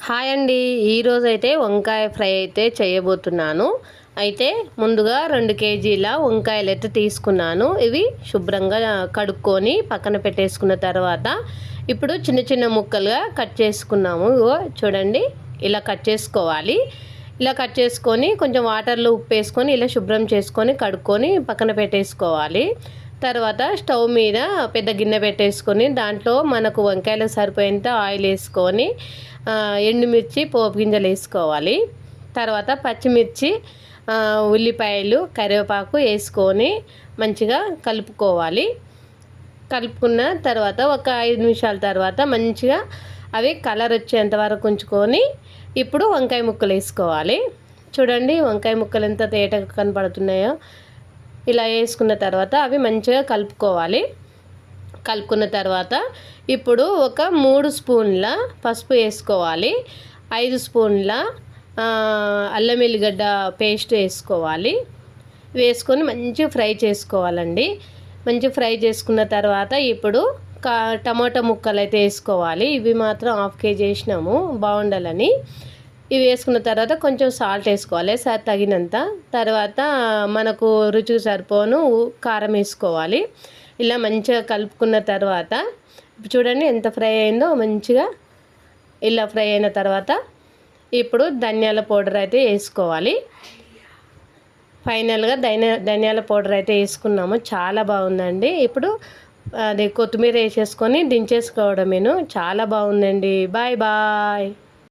Hi అండి. ఈరోజైతే వంకాయ ఫ్రై అయితే చేయబోతున్నాను. అయితే ముందుగా 2 కేజీల వంకాయలు అయితే తీసుకున్నాను. ఇవి శుభ్రంగా కడుక్కొని పక్కన పెట్టేసుకున్న తర్వాత ఇప్పుడు చిన్న చిన్న ముక్కలుగా కట్ చేసుకున్నాము. ఇగో చూడండి, ఇలా కట్ చేసుకోవాలి. ఇలా కట్ చేసుకొని కొంచెం వాటర్లో ఉప్పు వేసుకొని ఇలా శుభ్రం చేసుకొని కడుక్కొని పక్కన పెట్టేసుకోవాలి. తర్వాత స్టవ్ మీద పెద్ద గిన్నె పెట్టేసుకొని దాంట్లో మనకు వంకాయలకు సరిపోయేంత ఆయిల్ వేసుకొని ఎండుమిర్చి పోపు గింజలు వేసుకోవాలి. తర్వాత పచ్చిమిర్చి, ఉల్లిపాయలు, కరివేపాకు వేసుకొని మంచిగా కలుపుకోవాలి. కలుపుకున్న తర్వాత ఒక 5 నిమిషాల తర్వాత మంచిగా అవి కలర్ వచ్చేంత వరకు ఉంచుకొని ఇప్పుడు వంకాయ ముక్కలు వేసుకోవాలి. చూడండి వంకాయ ముక్కలు ఎంత తేటగా కనపడుతున్నాయో. ఇలా వేసుకున్న తర్వాత అవి మంచిగా కలుపుకోవాలి. కలుపుకున్న తర్వాత ఇప్పుడు ఒక 3 స్పూన్ల పసుపు వేసుకోవాలి. 5 స్పూన్ల అల్లం ఎల్లిగడ్డ పేస్ట్ వేసుకోవాలి. వేసుకొని మంచిగా ఫ్రై చేసుకోవాలండి. మంచిగా ఫ్రై చేసుకున్న తర్వాత ఇప్పుడు టమాటా ముక్కలు అయితే వేసుకోవాలి. ఇవి మాత్రం 1/2 కేజీ వేసినాము బాగుండాలని. ఇవి వేసుకున్న తర్వాత కొంచెం సాల్ట్ వేసుకోవాలి తగినంత. తర్వాత మనకు రుచికి సరిపోను కారం వేసుకోవాలి. ఇలా మంచిగా కలుపుకున్న తర్వాత చూడండి ఎంత ఫ్రై అయిందో. మంచిగా ఇలా ఫ్రై అయిన తర్వాత ఇప్పుడు ధనియాల పౌడర్ అయితే వేసుకోవాలి. ఫైనల్గా ధనియాల పౌడర్ అయితే వేసుకున్నాము. చాలా బాగుందండి. ఇప్పుడు అది కొత్తిమీర వేసేసుకొని దించేసుకోవడమేను. చాలా బాగుందండి. Bye bye.